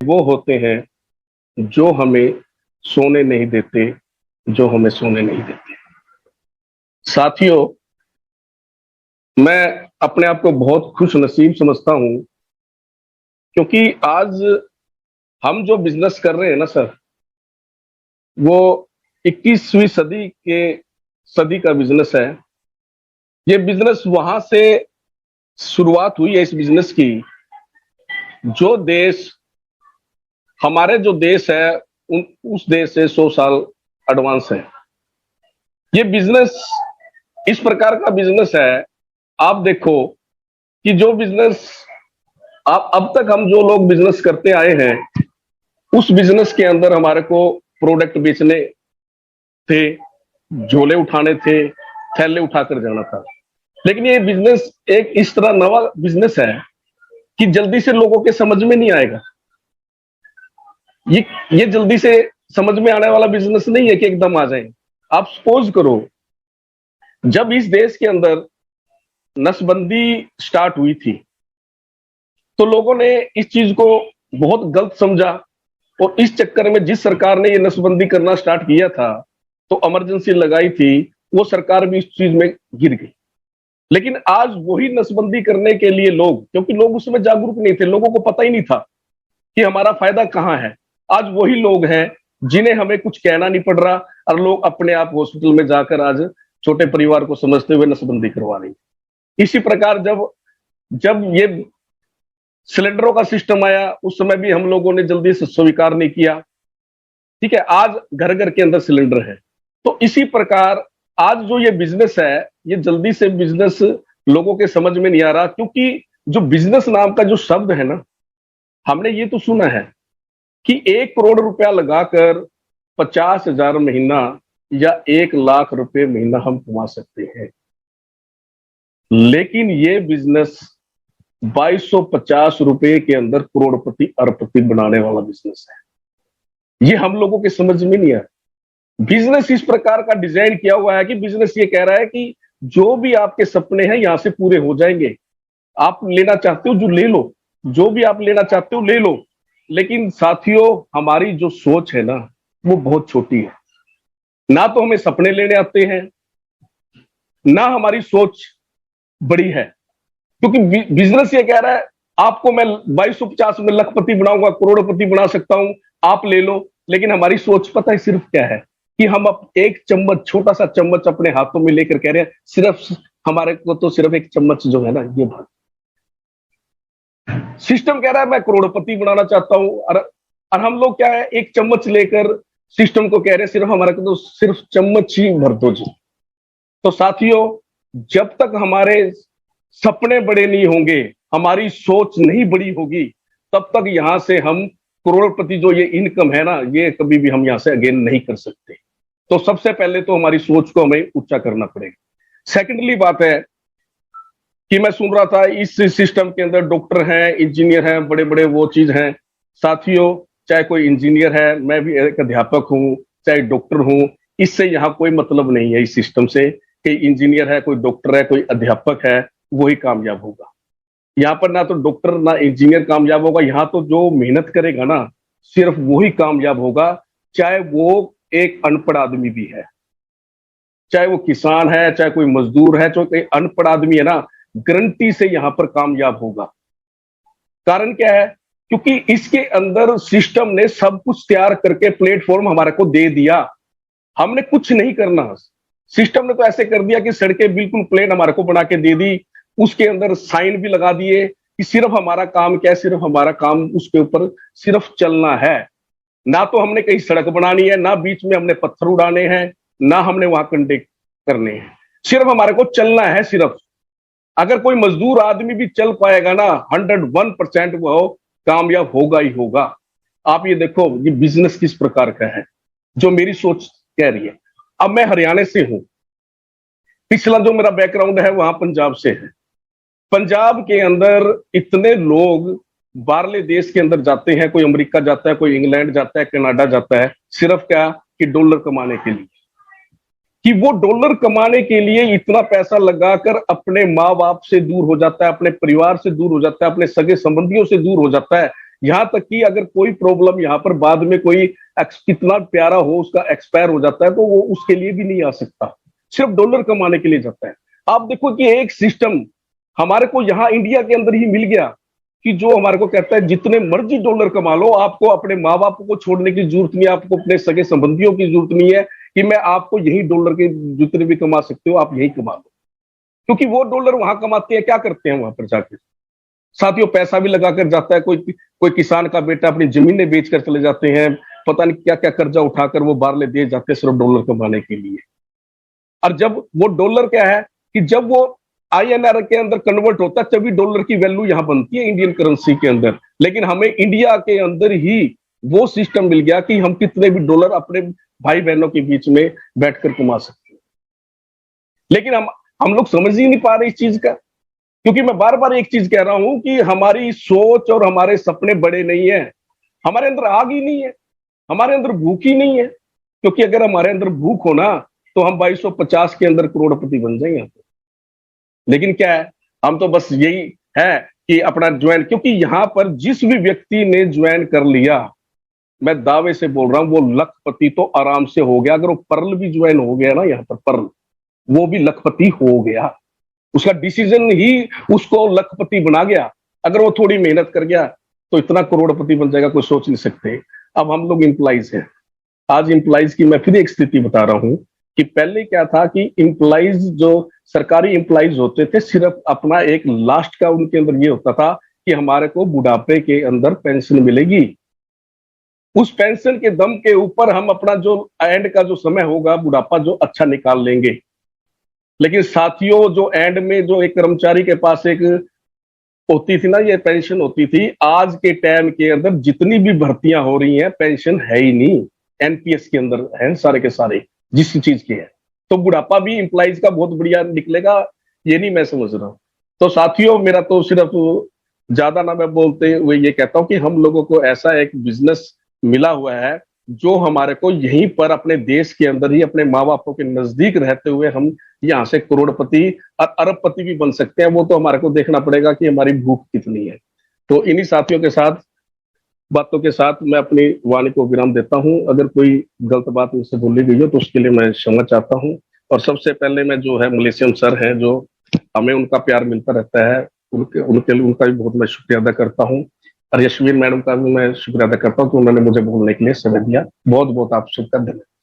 वो होते हैं जो हमें सोने नहीं देते, जो हमें सोने नहीं देते। साथियों, मैं अपने आप को बहुत खुश नसीब समझता हूं, क्योंकि आज हम जो बिजनेस कर रहे हैं ना सर, वो 21वीं सदी का बिजनेस है। ये बिजनेस वहां से शुरुआत हुई है इस बिजनेस की, जो देश हमारे जो देश है उस देश से 100 साल एडवांस है। ये बिजनेस इस प्रकार का बिजनेस है। आप देखो कि जो बिजनेस आप अब तक हम जो लोग बिजनेस करते आए हैं, उस बिजनेस के अंदर हमारे को प्रोडक्ट बेचने थे, झोले उठाने थे, थैले उठाकर जाना था। लेकिन ये बिजनेस एक इस तरह नवा बिजनेस है कि जल्दी से लोगों के समझ में नहीं आएगा। ये जल्दी से समझ में आने वाला बिजनेस नहीं है कि एकदम आ जाए। आप सपोज करो, जब इस देश के अंदर नसबंदी स्टार्ट हुई थी, तो लोगों ने इस चीज को बहुत गलत समझा, और इस चक्कर में जिस सरकार ने ये नसबंदी करना स्टार्ट किया था, तो इमरजेंसी लगाई थी, वो सरकार भी इस चीज में गिर गई। लेकिन आज वही नसबंदी करने के लिए लोग, क्योंकि लोग उसमें जागरूक नहीं थे, लोगों को पता ही नहीं था कि हमारा फायदा कहां है, आज वही लोग हैं जिन्हें हमें कुछ कहना नहीं पड़ रहा, और लोग अपने आप हॉस्पिटल में जाकर आज छोटे परिवार को समझते हुए नसबंदी करवा रही है। इसी प्रकार जब जब ये सिलेंडरों का सिस्टम आया, उस समय भी हम लोगों ने जल्दी से स्वीकार नहीं किया। ठीक है, आज घर घर के अंदर सिलेंडर है। तो इसी प्रकार आज जो ये बिजनेस है, ये जल्दी से बिजनेस लोगों के समझ में नहीं आ रहा, क्योंकि जो बिजनेस नाम का जो शब्द है ना, हमने ये तो सुना है कि 1 करोड़ रुपया लगाकर 50,000 महीना या 1 लाख रुपए महीना हम कमा सकते हैं। लेकिन ये बिजनेस 2250 रुपए के अंदर करोड़पति अरबपति बनाने वाला बिजनेस है। ये हम लोगों के समझ में नहीं आया। बिजनेस इस प्रकार का डिजाइन किया हुआ है कि बिजनेस ये कह रहा है कि जो भी आपके सपने हैं यहां से पूरे हो जाएंगे। आप लेना चाहते हो जो ले लो, जो भी आप लेना चाहते हो ले लो। लेकिन साथियों, हमारी जो सोच है ना, वो बहुत छोटी है। ना तो हमें सपने लेने आते हैं, ना हमारी सोच बड़ी है। क्योंकि बिजनेस ये कह रहा है आपको मैं 2250 में लखपति बनाऊंगा, करोड़पति बना सकता हूं, आप ले लो। लेकिन हमारी सोच पता है सिर्फ क्या है कि हम अब एक चम्मच, छोटा सा चम्मच अपने हाथों में लेकर कह रहे हैं सिर्फ हमारे को तो सिर्फ एक चम्मच जो है ना, ये भर। सिस्टम कह रहा है मैं करोड़पति बनाना चाहता हूं, और हम लोग क्या है, एक चम्मच लेकर सिस्टम को कह रहे हैं सिर्फ हमारे को तो सिर्फ चम्मच ही भर दो जी। तो साथियों, जब तक हमारे सपने बड़े नहीं होंगे, हमारी सोच नहीं बड़ी होगी, तब तक यहां से हम करोड़पति जो ये इनकम है ना, ये कभी भी हम यहां से अगेन नहीं कर सकते। तो सबसे पहले तो हमारी सोच को हमें ऊंचा करना पड़ेगा। सेकेंडली बात है कि मैं सुन रहा था इस सिस्टम के अंदर डॉक्टर हैं, इंजीनियर हैं, बड़े बड़े वो चीज हैं। साथियों, चाहे कोई इंजीनियर है, मैं भी एक अध्यापक हूं, चाहे डॉक्टर हूं, इससे यहाँ कोई मतलब नहीं है इस सिस्टम से कि इंजीनियर है, कोई डॉक्टर है, कोई अध्यापक है, वही कामयाब होगा। यहाँ पर ना तो डॉक्टर ना इंजीनियर कामयाब होगा। यहाँ तो जो मेहनत करेगा ना, सिर्फ वही कामयाब होगा, चाहे वो एक अनपढ़ आदमी भी है, चाहे वो किसान है, चाहे कोई मजदूर है, चाहे कोई अनपढ़ आदमी है ना, गारंटी से यहां पर कामयाब होगा। कारण क्या है? क्योंकि इसके अंदर सिस्टम ने सब कुछ तैयार करके प्लेटफॉर्म हमारे को दे दिया, हमने कुछ नहीं करना। सिस्टम ने तो ऐसे कर दिया कि सड़कें बिल्कुल प्लेन हमारे को बना के दे दी, उसके अंदर साइन भी लगा दिए कि सिर्फ हमारा काम क्या है, सिर्फ हमारा काम उसके ऊपर सिर्फ चलना है। ना तो हमने कहीं सड़क बनानी है, ना बीच में हमने पत्थर उड़ाने हैं, ना हमने वहां कंडे करने हैं, सिर्फ हमारे को चलना है। सिर्फ अगर कोई मजदूर आदमी भी चल पाएगा ना, 101% वो कामयाब होगा ही होगा। आप ये देखो ये बिजनेस किस प्रकार का है, जो मेरी सोच कह रही है। अब मैं हरियाणा से हूं, पिछला जो मेरा बैकग्राउंड है वहां पंजाब से है। पंजाब के अंदर इतने लोग बाहरले देश के अंदर जाते हैं, कोई अमेरिका जाता है, कोई इंग्लैंड जाता है, कनाडा जाता है, सिर्फ क्या कि डॉलर कमाने के लिए। कि वो डॉलर कमाने के लिए इतना पैसा लगाकर अपने माँ बाप से दूर हो जाता है, अपने परिवार से दूर हो जाता है, अपने सगे संबंधियों से दूर हो जाता है। यहाँ तक कि अगर कोई प्रॉब्लम यहाँ पर बाद में कोई कितना प्यारा हो उसका एक्सपायर हो जाता है तो वो उसके लिए भी नहीं आ सकता, सिर्फ डॉलर कमाने के लिए जाता है। आप देखो कि एक सिस्टम हमारे को यहाँ इंडिया के अंदर ही मिल गया कि जो हमारे को कहता है जितने मर्जी डॉलर कमा लो, आपको अपने माँ बाप को छोड़ने की जरूरत नहीं है, आपको अपने सगे संबंधियों की जरूरत नहीं है कि मैं आपको यही डॉलर के जितने भी कमा सकते हो आप यही कमा लो, क्योंकि वो डॉलर वहां कमाते हैं, क्या करते हैं वहां पर जाकर साथियों, पैसा भी लगाकर जाता है। कोई किसान का बेटा अपनी जमीनें बेचकर चले जाते हैं, पता नहीं क्या क्या कर्जा उठाकर वो बाहर दे जाते हैं सिर्फ डॉलर कमाने के लिए। और जब वो डॉलर क्या है कि जब वो INR के अंदर कन्वर्ट होता है तभी डॉलर की वैल्यू यहां बनती है इंडियन करेंसी के अंदर। लेकिन हमें इंडिया के अंदर ही वो सिस्टम मिल गया कि हम कितने भी डॉलर अपने भाई बहनों के बीच में बैठकर कमा सकते हैं। लेकिन हम लोग समझ ही नहीं पा रहे इस चीज का, क्योंकि मैं बार बार एक चीज कह रहा हूं कि हमारी सोच और हमारे सपने बड़े नहीं है, हमारे अंदर आग ही नहीं है, हमारे अंदर भूख ही नहीं है। क्योंकि अगर हमारे अंदर भूख हो ना तो हम 2250 के अंदर करोड़पति बन जाएंगे। लेकिन क्या है, हम तो बस यही है कि अपना ज्वाइन, क्योंकि यहां पर जिस भी व्यक्ति ने ज्वाइन कर लिया, मैं दावे से बोल रहा हूं वो लखपति तो आराम से हो गया। अगर वो पर्ल भी ज्वाइन हो गया ना यहाँ पर पर्ल, वो भी लखपति हो गया, उसका डिसीजन ही उसको लखपति बना गया। अगर वो थोड़ी मेहनत कर गया तो इतना करोड़पति बन जाएगा, कोई सोच नहीं सकते। अब हम लोग इंप्लाइज हैं, आज इंप्लाइज की मैं फिर एक स्थिति बता रहा हूं कि पहले क्या था कि इंप्लाइज जो सरकारी इंप्लाइज होते थे सिर्फ अपना एक लास्ट का उनके अंदर ये होता था कि हमारे को बुढ़ापे के अंदर पेंशन मिलेगी, उस पेंशन के दम के ऊपर हम अपना जो एंड का जो समय होगा बुढ़ापा जो अच्छा निकाल लेंगे। लेकिन साथियों जो एंड में जो एक कर्मचारी के पास एक होती थी ना, ये पेंशन होती थी, आज के टाइम के अंदर जितनी भी भर्तियां हो रही हैं पेंशन है ही नहीं, NPS के अंदर है सारे के सारे जिस चीज के है। तो बुढ़ापा भी इंप्लाइज का बहुत बढ़िया निकलेगा, ये नहीं मैं समझ रहा हूं। तो साथियों मेरा तो सिर्फ ज्यादा ना मैं बोलते हुए ये कहता हूं कि हम लोगों को ऐसा एक बिजनेस मिला हुआ है जो हमारे को यहीं पर अपने देश के अंदर ही अपने माँ बापों के नजदीक रहते हुए हम यहाँ से करोड़पति और अरबपति भी बन सकते हैं। वो तो हमारे को देखना पड़ेगा कि हमारी भूख कितनी है। तो इन्हीं साथियों के साथ बातों के साथ मैं अपनी वाणी को विराम देता हूं। अगर कोई गलत बात मुझसे बोली गई हो तो उसके लिए मैं क्षमा चाहता हूं। और सबसे पहले मैं जो है मलेशियन सर हैं जो हमें उनका प्यार मिलता रहता है, उनका भी बहुत मैं शुक्रिया अदा करता हूं। और यशवीर मैडम का भी मैं शुक्रिया अदा करता हूं कि उन्होंने मुझे बोलने के लिए समय दिया। बहुत बहुत आप सबका धन्यवाद।